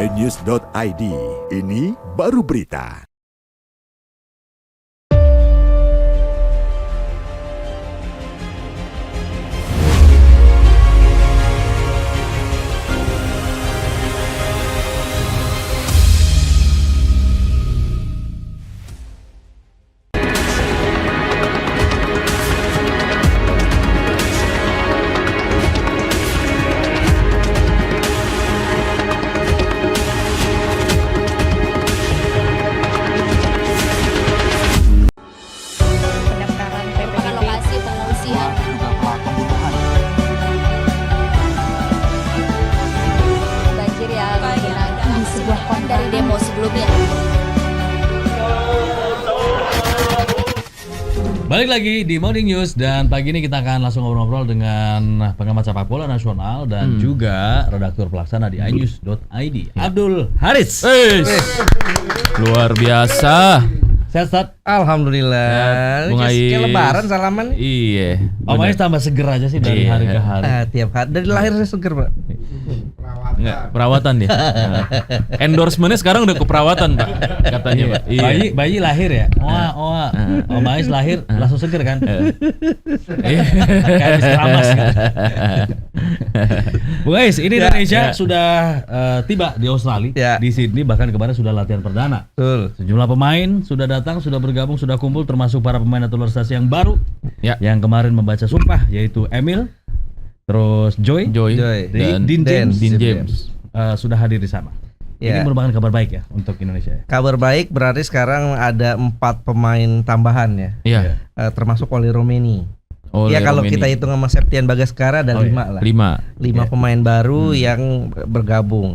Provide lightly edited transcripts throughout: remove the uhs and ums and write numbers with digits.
iNews.id. Ini baru berita. Pendaftaran PPDB lokasi pengungsian banjir yang mengenang di sebuah kota dari demo sebelumnya. Balik lagi di Morning News dan pagi ini kita akan langsung ngobrol-ngobrol dengan pengamat sepak bola nasional dan juga redaktur pelaksana di iNews.id, Abdul Haris. Luar biasa. Sehat, Stat? Sehat, Alhamdulillah. Bung Kayak Ais. lebaran salaman. Iya. Om Ais tambah seger aja sih dari Iya. hari ke hari. Tiap hari dari lahir saya seger, Pak. Enggak, perawatan dia. Endorsementnya sekarang udah ke perawatan, Pak. Katanya, Pak. Iya. Bayi lahir ya? Oa. Om Ais lahir langsung seger kan? Iya. Kayak habis keramas kan? Bung Ais, ini Indonesia sudah tiba di Australia, Ya. di Sydney, bahkan kemarin sudah latihan perdana. Betul. Sejumlah pemain sudah datang, sudah bergabung, sudah kumpul, termasuk para pemain naturalisasi yang baru Ya. yang kemarin membaca sumpah, yaitu Emil, terus Joy, Joy dan dan Dean James. sudah hadir di sana. Ini Ya. merupakan kabar baik ya untuk Indonesia. Kabar baik berarti sekarang ada 4 pemain tambahan ya. Iya. Termasuk Oli Romeni. Oleh Ya kalau Romeni. kita hitung sama Septian Bagaskara ada Oh, 5 lah. 5. 5 pemain baru yang bergabung.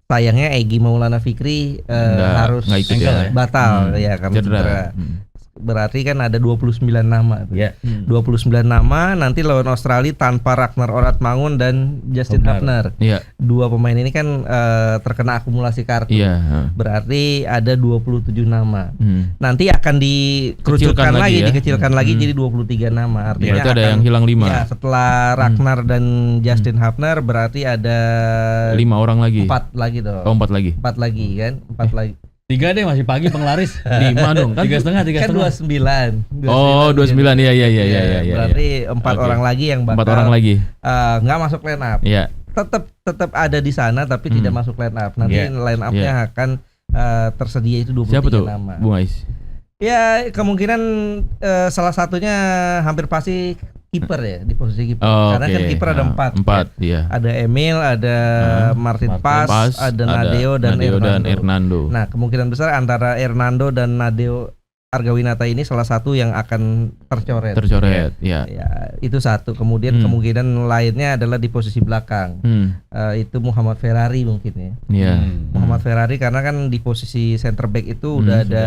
Sayangnya Egy Maulana Fikri harus nggak ikut ya. batal ya karena cedera. Berarti kan ada 29 nama tuh. Ya. 29 nama nanti lawan Australia tanpa Ragnar Oratmangun dan Justin Hubner. Iya. 2 pemain ini kan terkena akumulasi kartu. Iya. Berarti ada 27 nama. Hmm. Nanti akan dikerucutkan Kecilkan lagi lagi, ya. dikecilkan lagi jadi 23 nama. Artinya Berarti ada yang hilang 5. Ya, setelah Ragnar dan Justin Hubner berarti ada 5 orang lagi. 4 lagi dong. Oh, 4 lagi. 4 lagi kan? 4 lagi. 3 deh, masih pagi penglaris. 5 dong. Kan 3,5. Kan 29. Oh, 29. Iya. Berarti 4 Oke. orang lagi yang bakal 4 orang lagi. nggak masuk line up. Iya. Tetap ada di sana tapi tidak masuk line up. Nanti Iya. line up-nya akan tersedia itu 23 Siapa tuh? nama. Bung Ais. Ya kemungkinan salah satunya hampir pasti kiper ya, di posisi kiper. Karena kan kiper ada 4. 4, iya. Ada Emil, ada Martin Pas, ada Nadeo dan Hernando. Nah, kemungkinan besar antara Hernando dan Nadeo Argawinata ini salah satu yang akan tercoret. Tercoret, ya. Ya, itu satu. Kemudian kemungkinan lainnya adalah di posisi belakang. Itu Muhammad Ferrari mungkin ya. Iya. Muhammad Ferrari karena kan di posisi center back itu udah ada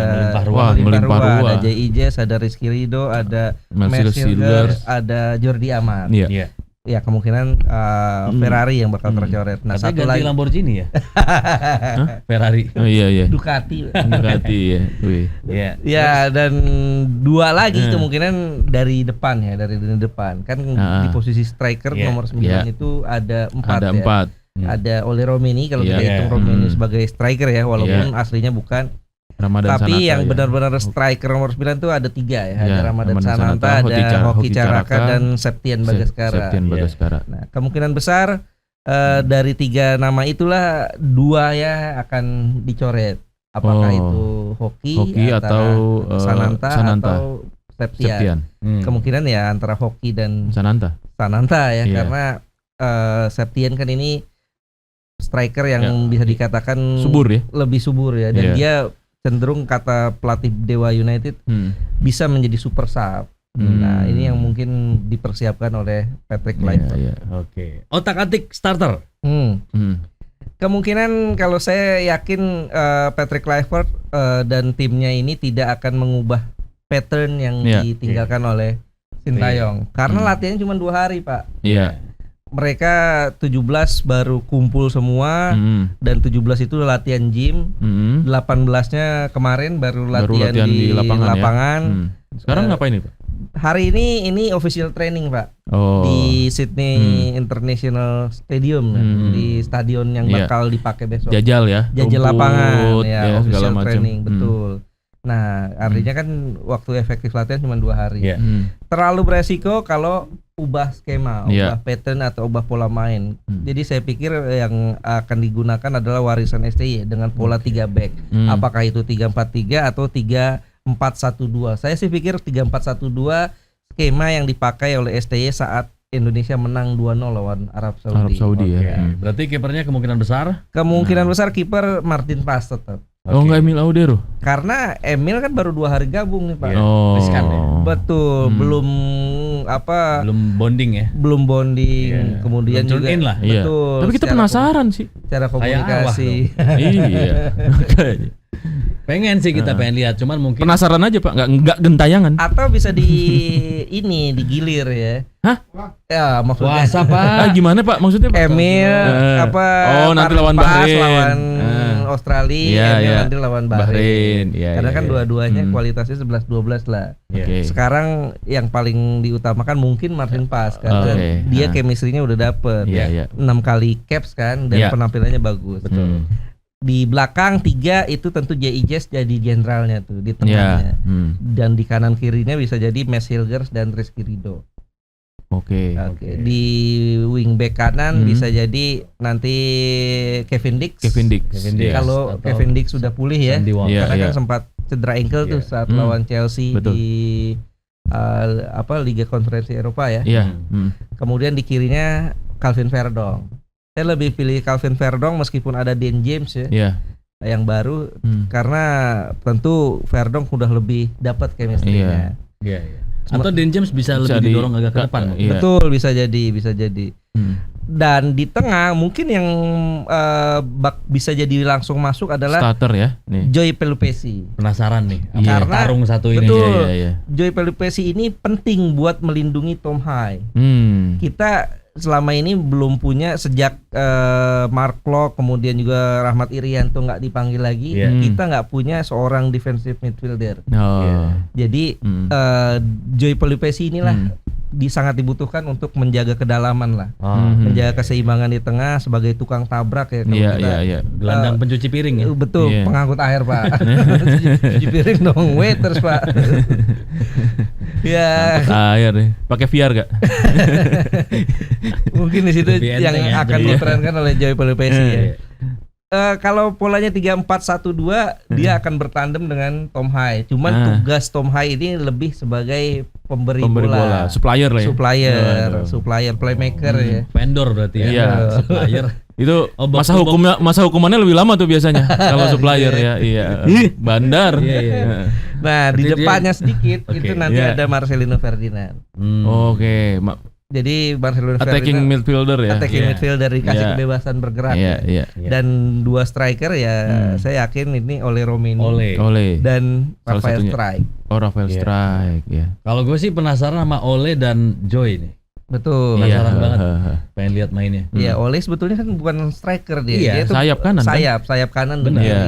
melimpah ruah. ada Jay Ijes, ada Rizky Ridho, ada Marcel Silver, Silvers. ada Jordi Amat. Iya. Ya kemungkinan Ferrari yang bakal tercoret. Nah, Katanya satu ganti lagi Lamborghini ya. Ferrari. Oh iya. Ducati. Ducati ya. Wih. Iya. Ya, dan 2 lagi kemungkinan dari depan ya, dari lini depan. Kan di posisi striker nomor 9 itu ada 4 Ada ya. 4. Ada Oli Romeni kalau Iya. kita hitung Romeni sebagai striker ya, walaupun aslinya bukan. Ramadan Tapi Sananta, yang ya. benar-benar striker nomor 9 itu ada 3 ya. Ada Ya, Ramadan Ramadan Sananta, Sananta, ada Hoki Hoki Caraka Caraka, dan Septian Bagaskara. Septian Bagaskara. Nah, kemungkinan besar dari 3 nama itulah 2 ya akan dicoret. Apakah itu Hoki atau Sananta atau Septian. Kemungkinan ya antara Hoki dan Sananta ya, Iya. karena Septian kan ini striker yang bisa dikatakan subur ya. lebih subur ya, dan dia cenderung kata pelatih Dewa United bisa menjadi super sub. Nah, ini yang mungkin dipersiapkan oleh Patrick Kluivert. Oke. Otak-atik starter. Kemungkinan kalau saya yakin Patrick Kluivert dan timnya ini tidak akan mengubah pattern yang ditinggalkan oleh Sintayong. Karena latihannya cuma 2 hari, Pak. Iya. Mereka 17 baru kumpul semua dan 17 itu latihan gym. 18-nya kemarin baru latihan di lapangan. Sekarang ngapain nih, Pak? Hari ini official training Pak Oh. di Sydney International Stadium di stadion yang Iya. bakal dipakai besok. Jajal ya. Jajal rumput, lapangan ya, segala official macam. training betul. Nah artinya kan waktu efektif latihan cuma 2 hari. Iya. Terlalu beresiko kalau ubah skema, Iya. ubah pattern atau ubah pola main. Jadi saya pikir yang akan digunakan adalah warisan STY dengan pola 3 back. Apakah itu 3-4-3 atau 3-4-1-2? Saya sih pikir 3-4-1-2 skema yang dipakai oleh STY saat Indonesia menang 2-0 lawan Arab Saudi. Arab Saudi Oke. ya. Berarti kipernya kemungkinan besar Kemungkinan besar kiper Martin Pas tetap. Oh enggak Emil Audero. Karena Emil kan baru 2 hari gabung nih Pak. Iya. Oh. Riskan ya? Betul, belum belum bonding ya. belum bonding, Iya. kemudian Belum tune juga in lah. Iya. betul. Tapi kita secara penasaran sih. cara komunikasi. Iya. Makanya. Pengen sih kita pengen lihat, cuman mungkin Penasaran aja Pak, enggak gentayangan. Atau bisa digilir ya. Hah? Ya maksudnya puasa Pak. Gimana Pak maksudnya Pak? Emil Oh, nanti lawan Pas Bahrain. lawan Australia, Iya, Emil iya. nanti lawan Bahrain. Bahrain, iya, Karena iya, kan iya. dua-duanya kualitasnya 11-12 lah. Iya. Oke. Sekarang yang paling diutamakan mungkin Martin Pas karena Oke. dia chemistry-nya udah dapet. Iya, iya. 6 kali caps kan dan Iya. penampilannya bagus. Betul. Di belakang 3 itu tentu J.I. Jazz jadi jenderalnya tuh di tengahnya. Iya. Dan di kanan kirinya bisa jadi Max Hilgers dan Rizky Ridho. Oke. Oke. Di wingback kanan bisa jadi nanti Kevin Dix. Kevin Dix. Iya. Kalau Atau Kevin Dix sudah pulih ya. Sandy Walker. Iya, Karena iya. kan sempat cedera ankle tuh Iya. saat lawan Chelsea Betul. di Liga Konferensi Eropa ya. Iya. Kemudian di kirinya Calvin Verdong. Saya lebih pilih Calvin Verdong meskipun ada Dan James ya Iya. yang baru karena tentu Verdong udah lebih dapat chemistry-nya. Iya, iya. Atau Dan James bisa Bisa lebih didorong agak ke depan. Iya. Betul, bisa jadi. Dan di tengah mungkin yang bisa jadi langsung masuk adalah Starter ya. Nih. Joy Pelupesi. Penasaran nih, apa Karena- tarung satu ini. Betul. Iya. Joy Pelupesi ini penting buat melindungi Tom High. Kita selama ini belum punya sejak Mark Klok kemudian juga Rahmat Irianto nggak dipanggil lagi, Iya. kita nggak punya seorang defensive midfielder. Oh. Jadi Joy Pelupesi inilah sangat dibutuhkan untuk menjaga kedalaman lah, menjaga keseimbangan di tengah sebagai tukang tabrak ya. Kalau Iya, kita, iya. Gelandang pencuci piring ya. betul, Iya. pengangkut air Pak, cuci piring dong, waiters Pak. Ya, Air nih. Pakai VR gak? mungkin di situ Lebih yang enteng ya, akan lebih- diperankan oleh Joy Pelupesi ya. Iya. Kalau polanya 3-4-1-2 dia akan bertandem dengan Tom High. Cuman tugas Tom High ini lebih sebagai pemberi bola. Supplier lah ya. Supplier, playmaker ya. Vendor berarti ya. Iya. Supplier. Itu Oh, box to box. masa hukumannya lebih lama tuh biasanya kalau supplier ya. Iya. Bandar. Iya, iya. Nah, di Berarti dia- depannya sedikit Oke. itu nanti Iya. ada Marcelino Ferdinand. Oke. Jadi Marcelino Attacking Ferdinand midfielder ya. attacking Iya. midfielder dikasih Iya. kebebasan bergerak. Iya, ya. iya. Dan 2 striker ya saya yakin ini Ole Romeni Ole. dan Salah Rafael satunya. Strike. Oh, Rafael Iya. Strike ya. Kalau gue sih penasaran sama Ole dan Joy nih. Betul. Penasaran Iya. banget. Pengen lihat mainnya. Iya, Ole sebetulnya kan bukan striker dia. Iya, Dia tuh sayap kanan, kan? sayap kanan Benar. dari Iya,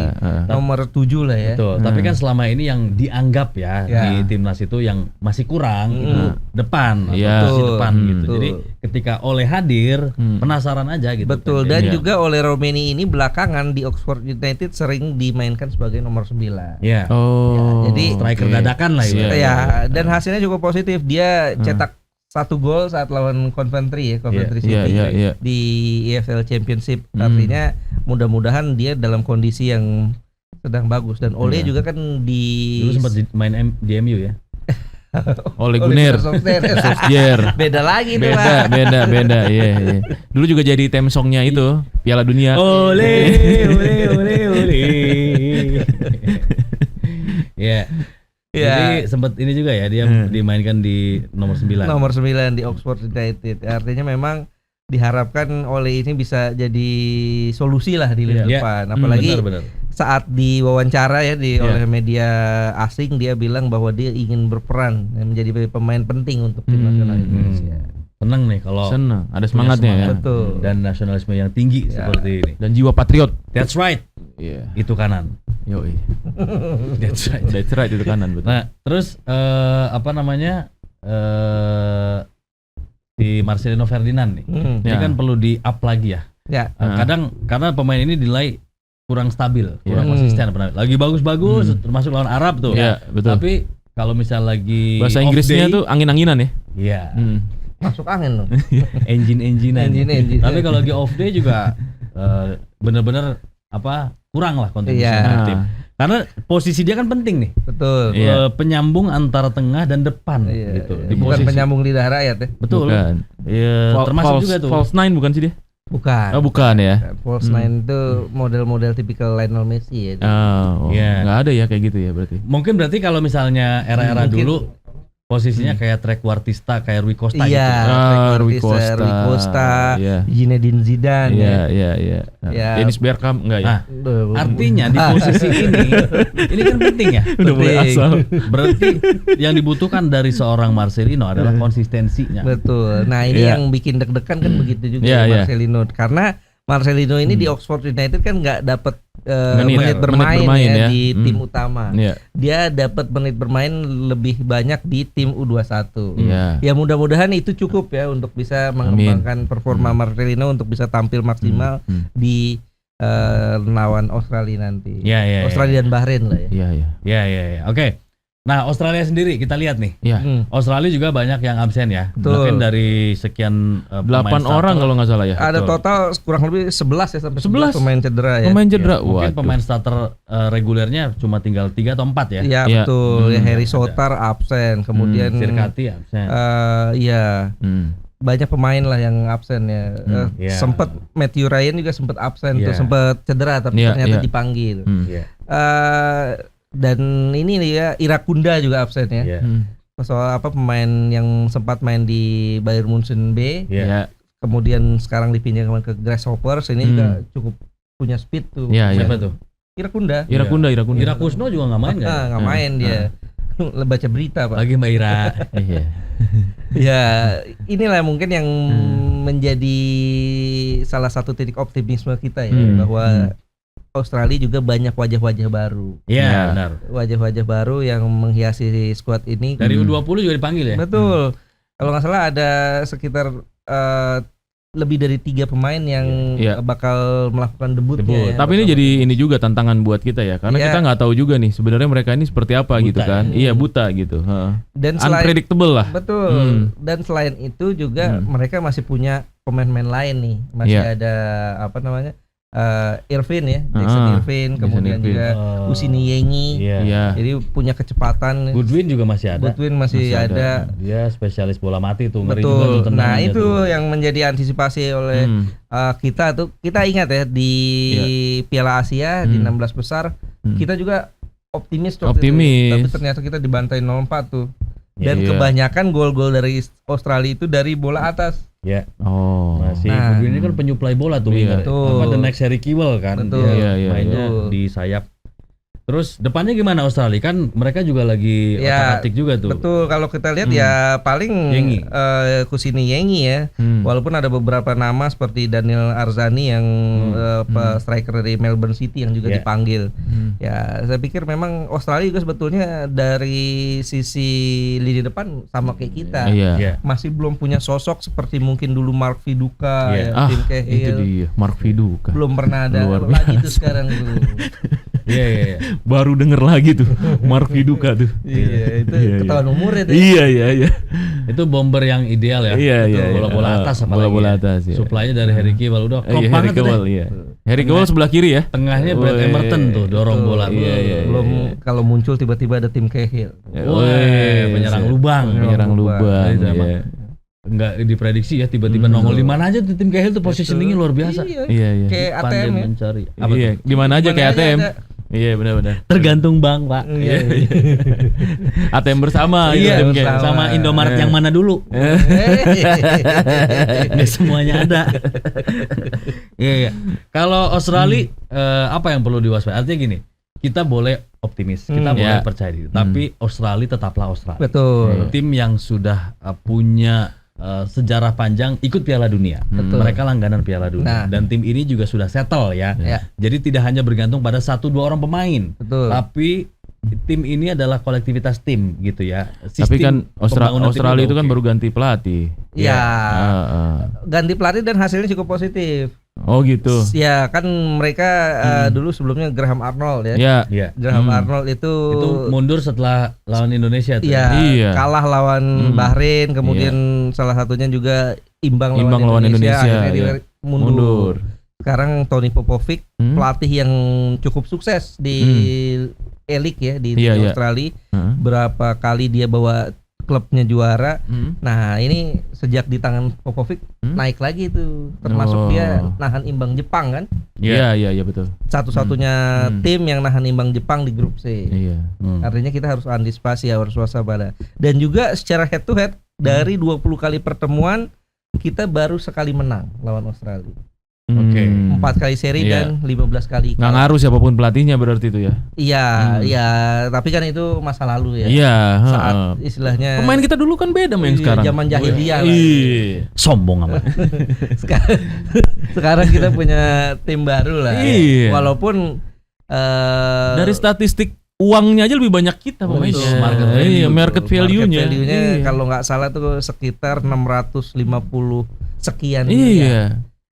nomor 7 lah ya. Betul. Tapi kan selama ini yang dianggap ya Ya. di timnas itu yang masih kurang itu depan atau Iya. posisi Betul. depan gitu. Betul. Jadi ketika Ole hadir, penasaran aja gitu. Betul, kan. dan Iya. juga Ole Romeni ini belakangan di Oxford United sering dimainkan sebagai nomor 9. Iya. Oh. Ya, jadi Striker oke. dadakan lah Iya. ibaratnya. Ya, dan hasilnya cukup positif. Dia cetak 1 gol saat lawan Coventry City Iya. di EFL Championship. Artinya mudah-mudahan dia dalam kondisi yang sedang bagus dan Ole juga kan di Dulu sempat main di MU ya. Ole Gunnar. Solskjaer. Beda lagi tuh, Beda, Pak. beda. Iya. Dulu juga jadi theme songnya itu Piala Dunia. Ole. Ya. Jadi sempat ini juga ya dia dimainkan di nomor 9. Nomor 9 di Oxford United. Artinya memang diharapkan Ole ini bisa jadi solusi lah di lini Iya. depan. Apalagi Benar. saat diwawancara ya Iya. oleh media asing dia bilang bahwa dia ingin berperan menjadi pemain penting untuk tim nasional Indonesia. Seneng nih kalau Senang, ada punya semangatnya ya. semangat Betul. dan nasionalisme yang tinggi seperti ini. Dan jiwa patriot. That's right. Iya. Itu kanan. Yoi. That's right. That's right itu kanan betul. Nah, terus apa namanya? si Marcelino Ferdinand nih. Ini Ya. kan perlu di up lagi ya. Ya. Kadang karena pemain ini dinilai kurang stabil, kurang konsisten. Lagi bagus-bagus, termasuk lawan Arab tuh. Iya, betul. Tapi kalau misal lagi Bahasa off Inggrisnya day, tuh angin-anginan ya. iya, Masuk angin loh. engine-enginean. Engine. Tapi kalau lagi off day juga bener-bener kurang lah kontribusinya Iya. dari tim. Karena posisi dia kan penting nih. Betul. Iya. Penyambung antara tengah dan depan Iya, gitu. iya. Di Bukan posisi. penyambung lidah rakyat ya. Betul. Bukan. Iya, termasuk juga tuh. False nine bukan sih dia? Bukan. Oh, bukan ya. False nine itu model-model tipikal Lionel Messi ya. Oh, Iya. nggak ada ya kayak gitu ya berarti. Mungkin berarti kalau misalnya era-era Mungkin. dulu posisinya kayak trequartista, kayak Rui Costa Iya, gitu. Rui Costa. Rui Costa, Iya. Zinedine Zidane. Iya. Ya. Dennis Bergkamp enggak ya? Nah, artinya di posisi ini kan penting ya. Udah mulai penting. asal. Berarti yang dibutuhkan dari seorang Marcelino adalah konsistensinya. Betul. Nah, ini Iya. yang bikin deg-degan kan begitu juga Iya, iya. Marcelino. Karena Marcelino ini di Oxford United kan nggak dapat Menit menit bermain bermain ya ya. di tim utama. Iya. Dia dapat menit bermain lebih banyak di tim U21. Iya. Ya mudah-mudahan itu cukup ya untuk bisa mengembangkan performa Marcelino untuk bisa tampil maksimal di lawan Australia nanti. Iya. Australia dan Bahrain lah ya. Iya. Iya. Oke. Nah, Australia sendiri kita lihat nih. Iya. Australia juga banyak yang absen ya. Betul. Mungkin dari sekian 8 pemain orang starter, kalau nggak salah ya. Ada total kurang lebih 11 ya sampai 11 pemain cedera ya. Pemain cedera. mungkin Waduh. pemain starter regulernya cuma tinggal 3 atau 4 ya. Iya Iya. betul. Ya, Harry Sotar absen, kemudian Sirkati absen. iya banyak pemain lah yang absen ya. Iya. Sempat Matthew Ryan juga sempat absen Iya. tuh, sempat cedera tapi Iya, ternyata iya. dipanggil. Iya. Dan ini nih ya Irakunda juga absen ya. Iya. Soal pemain yang sempat main di Bayern Munchen B, Iya. kemudian sekarang dipinjamkan ke Grasshoppers, ini juga cukup punya speed tuh. Iya, iya. Siapa tuh? Irakunda. Irakunda. Ira Kusno juga nggak main kan? Nggak main dia. Baca berita Pak. Lagi Mbak Ira. Iya. Ya, inilah mungkin yang menjadi salah satu titik optimisme kita ya, bahwa Australia juga banyak wajah-wajah baru. Iya, benar. Wajah-wajah baru yang menghiasi skuad ini. Dari U20 juga dipanggil ya? Betul. Kalau nggak salah ada sekitar lebih dari 3 pemain yang Iya. bakal melakukan debutnya. Ya, Tapi ini jadi ini juga tantangan buat kita ya, karena Iya. kita nggak tahu juga nih sebenarnya mereka ini seperti apa Buta gitu kan. ya. Iya, buta gitu. Heeh. dan selain Unpredictable lah. betul. Dan selain itu juga mereka masih punya pemain-pemain lain nih. Masih Iya. ada apa namanya? Irvin ya, Jackson Irvin, kemudian Irvin. juga Usini Yengi. Iya. Iya. Jadi punya kecepatan. Goodwin juga masih ada. Goodwin masih ada. Dia spesialis bola mati tuh. Ngeri juga Betul. tuh tendangannya Nah, itu tuh. yang menjadi antisipasi oleh kita tuh. Kita ingat ya di Piala Asia di 16 besar, kita juga optimis waktu Optimis. itu. Tapi ternyata kita dibantai 0-4 tuh. Dan Iya. kebanyakan gol-gol dari Australia itu dari bola atas. Ya. Oh. Masih Nah. Goodwin ini kan penyuplai bola tuh. Iya. winger. Betul. Sama the next Harry Kewell kan. Betul. Dia Iya, mainnya betul. di sayap. Terus depannya gimana Australia? Kan mereka juga lagi Ya, otak-atik juga tuh. Betul, kalau kita lihat ya paling Yengi. Kusini Yengi ya. Walaupun ada beberapa nama seperti Daniel Arzani yang striker dari Melbourne City yang juga Ya. dipanggil. Ya, saya pikir memang Australia juga sebetulnya dari sisi lini depan sama kayak kita. Iya. Iya. Masih belum punya sosok seperti mungkin dulu Mark Viduka, Iya. ya, Tim Itu Cahill. dia Mark Viduka. Belum pernah ada Luar lagi tuh biasa. sekarang tuh. Iya. Baru denger lagi tuh Mark Viduka tuh. Iya, itu Iya, ketahuan umurnya tuh. Iya. Itu bomber yang ideal ya. Iya, Itu iya, iya. bola-bola atas apalagi. Bola-bola ya. atas, iya. Supply-nya dari Harry Kewell udah klop Iya, Harry banget tuh Kewell, deh. iya. Harry Kewell sebelah kiri ya. Tengahnya Brad Woi. Emerton tuh dorong bola. Iya. Belum kalau muncul tiba-tiba ada Tim Cahill. Woi, penyerang lubang. Penyerang lubang. Itu emang Iya. Enggak diprediksi ya tiba-tiba nongol di mana aja tuh tim Cahill tuh positioningnya luar biasa. Iya. Kayak Pandai ATM ya. mencari. Apa Iya, tuh? di mana aja Dimana kayak aja ATM. ada. Iya, benar-benar. Tergantung bank, Pak. Iya. ATM bersama gitu, Iya, tim kayak. bersama. sama Indomaret yang mana dulu? Nggak semuanya ada. Iya. Kalau Australia apa yang perlu diwaspadai? Artinya gini, kita boleh optimis, kita boleh Ya. percaya diri, tapi Australia tetaplah Australia. Betul. Tim yang sudah punya sejarah panjang ikut Piala Dunia. Betul. Mereka langganan Piala Dunia Nah. dan tim ini juga sudah settle ya. Ya. Jadi tidak hanya bergantung pada 1-2 orang pemain, Betul. tapi tim ini adalah kolektivitas tim gitu ya. Tapi kan pembangunan tim Australia itu udah kan oke. baru ganti pelatih. Ya, Heeh. ganti pelatih dan hasilnya cukup positif. Oh gitu. Ya kan mereka dulu sebelumnya Graham Arnold ya. Ya. Iya. Graham Arnold itu Mundur setelah lawan Indonesia tuh. ya Iya. kalah lawan Bahrain, kemudian salah satunya juga imbang lawan Indonesia, akhirnya dia iya. mundur. Sekarang Tony Popovic, pelatih yang cukup sukses di E-League ya di Iya, iya. Australia. Heeh. Berapa kali dia bawa klubnya juara. Nah, ini sejak di tangan Popovic naik lagi itu. Termasuk dia nahan imbang Jepang kan. Iya, iya betul. Satu-satunya tim yang nahan imbang Jepang di grup C. Iya. Artinya kita harus antisipasi, harus waspada. Dan juga secara head to head dari 20 kali pertemuan kita baru sekali menang lawan Australia. Oke. 4 kali seri Iya. dan 15 kali Nggak ngaruh siapapun pelatihnya berarti itu ya. Iya, iya, tapi kan itu masa lalu ya. Iya, Saat heeh. istilahnya Pemain kita dulu kan beda sama yang Iya, sekarang. zaman jahiliyah lah. Iya. Sombong amat. sekarang kita punya tim baru lah. Iya. Walaupun Dari statistik uangnya aja lebih banyak kita betul, pemainnya. market value. Iya, market value-nya. value-nya Iya. kalau nggak salah tuh sekitar 650 sekian miliar. Iya.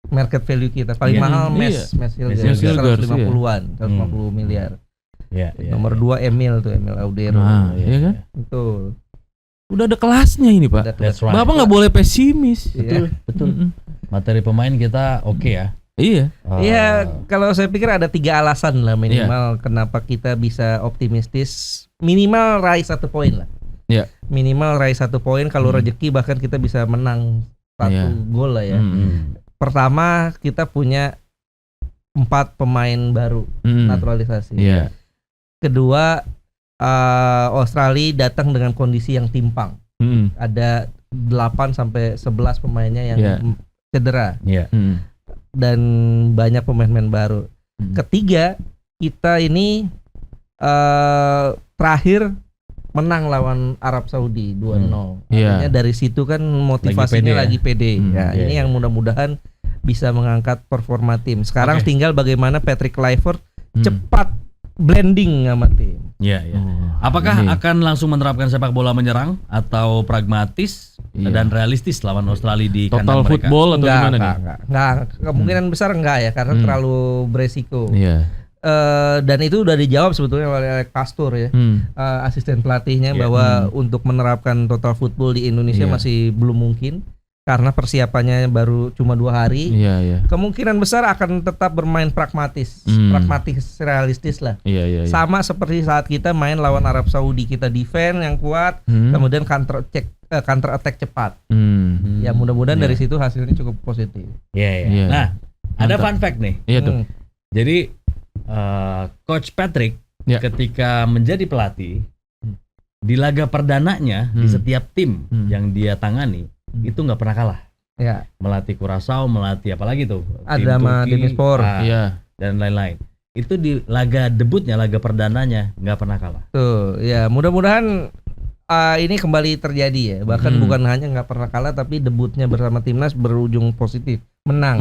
Market value kita paling Iya. mahal Iya. Mes Hilgers Mes Hilgers, 150-an, 150 miliar. Iya, iya. Nomor 2 Emil Audero. Nah, iya kan? Betul. Udah ada kelasnya ini, Pak. Udah That's right. Bapak nggak boleh pesimis. Iya. Betul. Materi pemain kita oke ya. Iya. Iya, kalau saya pikir ada 3 alasan lah minimal kenapa kita bisa optimistis. Minimal raih 1 poin lah. Iya. Minimal raih 1 poin. Kalau rezeki bahkan kita bisa menang 1 gol lah ya. Pertama, kita punya 4 pemain baru naturalisasi. Iya. Kedua, Australia datang dengan kondisi yang timpang. Ada 8 sampai 11 pemainnya yang Iya. cedera Iya. dan banyak pemain-pemain baru. Ketiga, kita ini terakhir menang lawan Arab Saudi 2-0. Artinya dari situ kan motivasinya lagi pede. Ya, ini yang mudah-mudahan bisa mengangkat performa tim. Sekarang tinggal bagaimana Patrick Kluivert cepat blending sama tim. Iya, iya. Apakah akan langsung menerapkan sepak bola menyerang atau pragmatis dan realistis lawan Australia di Total kandang mereka? football atau gimana nih? Enggak. Kemungkinan besar enggak ya karena terlalu beresiko. Iya. Dan itu udah dijawab sebetulnya oleh Pastur ya, asisten pelatihnya bahwa untuk menerapkan total football di Indonesia masih belum mungkin karena persiapannya baru cuma 2 hari. Iya, iya. Kemungkinan besar akan tetap bermain pragmatis, realistis lah. Iya, iya. Sama seperti saat kita main lawan Arab Saudi, kita defend yang kuat, kemudian counter attack cepat. Ya mudah-mudahan dari situ hasilnya cukup positif. Iya, iya. Nah, ada fun fact nih. Iya tuh. Jadi Coach Patrick ketika menjadi pelatih di laga perdananya di setiap tim yang dia tangani itu nggak pernah kalah. Ya. Melatih Curaçao, melatih apa lagi tuh? Ada sama Demispor. Iya. Dan lain-lain. Itu di laga debutnya, laga perdananya nggak pernah kalah. Tuh, ya mudah-mudahan ini kembali terjadi ya. Bahkan bukan hanya nggak pernah kalah, tapi debutnya bersama timnas berujung positif, menang.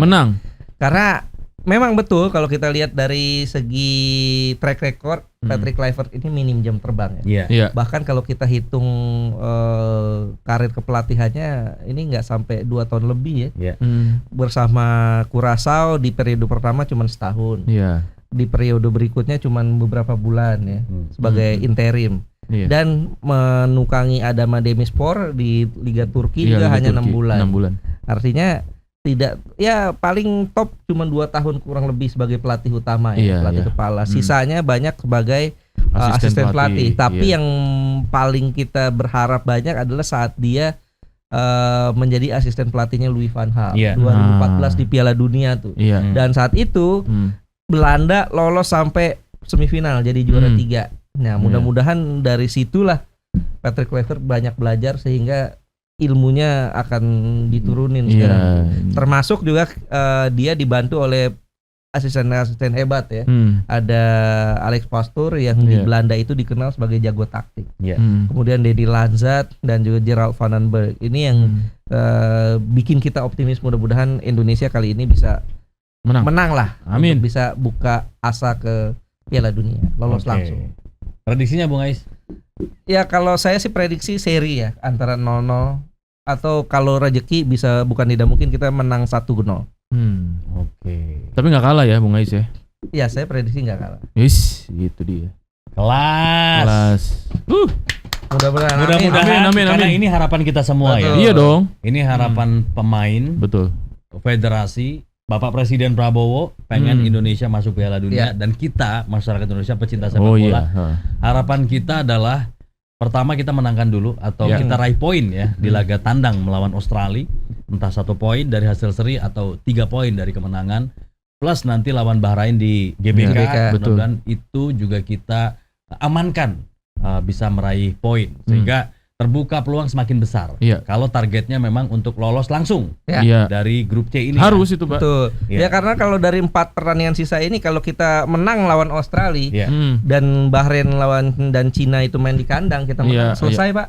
Karena memang betul kalau kita lihat dari segi track record, Patrick Kluivert ini minim jam terbang ya. Iya. Iya. Bahkan kalau kita hitung karir kepelatihannya ini nggak sampai 2 tahun lebih ya. Iya. Bersama Curaçao di periode pertama cuma setahun. Iya. Di periode berikutnya cuma beberapa bulan ya sebagai interim. Iya. Dan menukangi Adana Demirspor di Liga Turki juga Liga hanya Turki, 6 bulan. 6 bulan. Artinya tidak, ya paling top cuma 2 tahun kurang lebih sebagai pelatih utama ya, Iya, pelatih iya. kepala. Sisanya banyak sebagai asisten pelatih. Tapi yang paling kita berharap banyak adalah saat dia menjadi asisten pelatihnya Louis van Gaal 2014 di Piala Dunia tuh. Iya. Dan saat itu Belanda lolos sampai semifinal jadi juara 3. Nah, mudah-mudahan dari situlah Patrick Kluivert banyak belajar sehingga ilmunya akan diturunin sekarang. Termasuk juga dia dibantu oleh asisten-asisten hebat ya. Ada Alex Pastoor yang di Belanda itu dikenal sebagai jago taktik. Kemudian Denny Lanzat dan juga Gerald van den Berg. Ini yang bikin kita optimis, mudah-mudahan Indonesia kali ini bisa menang lah. Amin. Bisa buka asa ke Piala Dunia, lolos langsung. Prediksinya Bung Ais? Ya kalau saya sih prediksi seri ya antara 0-0 atau kalau rezeki bisa bukan tidak mungkin kita menang 1-0. Oke. Tapi nggak kalah ya Bung Ais ya? Ya saya prediksi nggak kalah. Yes, gitu dia. Kelas. Mudah-mudahan. Amin. Karena ini harapan kita semua ya. Iya dong. Ini harapan pemain, Betul. federasi, Bapak Presiden Prabowo pengen Indonesia masuk Piala Dunia dan kita masyarakat Indonesia pecinta sepak bola. Harapan kita adalah pertama kita menangkan dulu atau kita raih poin ya di laga tandang melawan Australia, entah 1 poin dari hasil seri atau 3 poin dari kemenangan, plus nanti lawan Bahrain di GBK. Mudah-mudahan itu juga kita amankan, bisa meraih poin sehingga terbuka peluang semakin besar. Kalau targetnya memang untuk lolos langsung dari grup C ini. Harus itu, Pak. Betul. Ya karena kalau dari 4 pertandingan sisa ini kalau kita menang lawan Australia dan Bahrain lawan dan Cina itu main di kandang kita menang, selesai, Pak.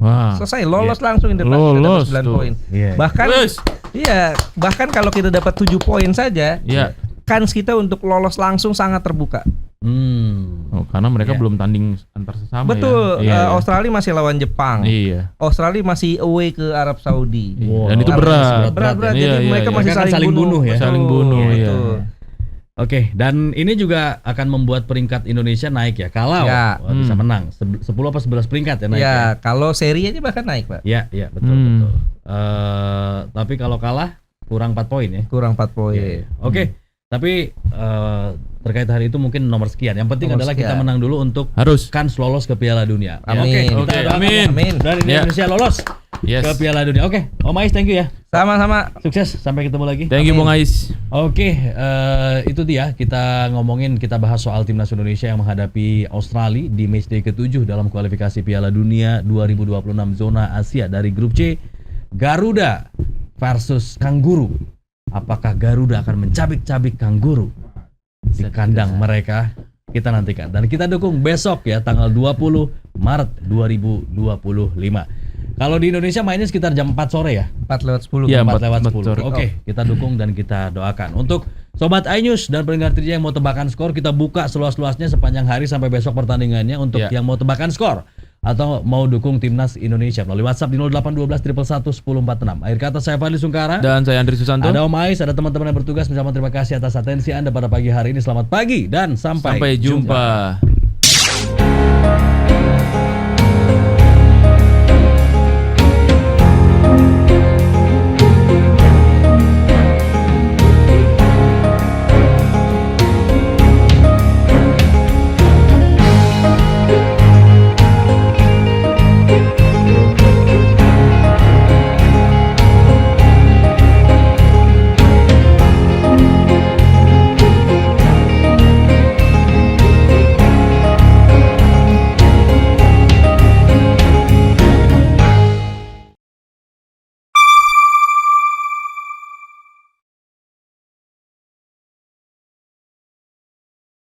Wah. Selesai, lolos langsung Lolos 9 poin. Bahkan Plus. bahkan kalau kita dapat 7 poin saja, kans kita untuk lolos langsung sangat terbuka. Oh, karena mereka belum tanding antar sesama. Betul. Ya. Australia masih lawan Jepang. Australia masih away ke Arab Saudi. Dan itu berat. Jadi mereka masih saling bunuh ya. Saling bunuh ya. Oke, dan ini juga akan membuat peringkat Indonesia naik ya. Kalau bisa menang 10 apa 11 peringkat ya naik ya. Kalau seri aja bahkan naik, Pak. Iya, betul. Tapi kalau kalah kurang 4 poin ya. Kurang 4 poin. Oke. Tapi terkait hari itu mungkin nomor sekian. Yang penting adalah kita menang dulu untuk kans lolos ke Piala Dunia. Amin. Amin. Dan Indonesia lolos ke Piala Dunia. Oke, Om Ais, thank you ya. Sama-sama. Sukses, sampai ketemu lagi. Thank you Bung Ais. Oke, itu dia kita bahas soal timnas Indonesia yang menghadapi Australia di matchday ke-7 dalam kualifikasi Piala Dunia 2026 zona Asia dari grup C. Garuda versus Kangguru. Apakah Garuda akan mencabik-cabik Kangguru di kandang mereka? Kita nantikan dan kita dukung besok ya tanggal 20 Maret 2025. Kalau di Indonesia mainnya sekitar jam 4 sore ya? 4:10. Iya, 4:10. Oke, kita dukung dan kita doakan. Untuk Sobat iNews dan pendengar Trija yang mau tebakan skor, kita buka seluas-luasnya sepanjang hari sampai besok pertandingannya untuk yang mau tebakan skor atau mau dukung timnas Indonesia melalui WhatsApp di 0812 111 1046. Akhir kata saya Fadli Sungkara dan saya Andri Susanto. Ada Om Ais, ada teman-teman yang bertugas bersama. Terima kasih atas atensi Anda pada pagi hari ini. Selamat pagi dan sampai jumpa.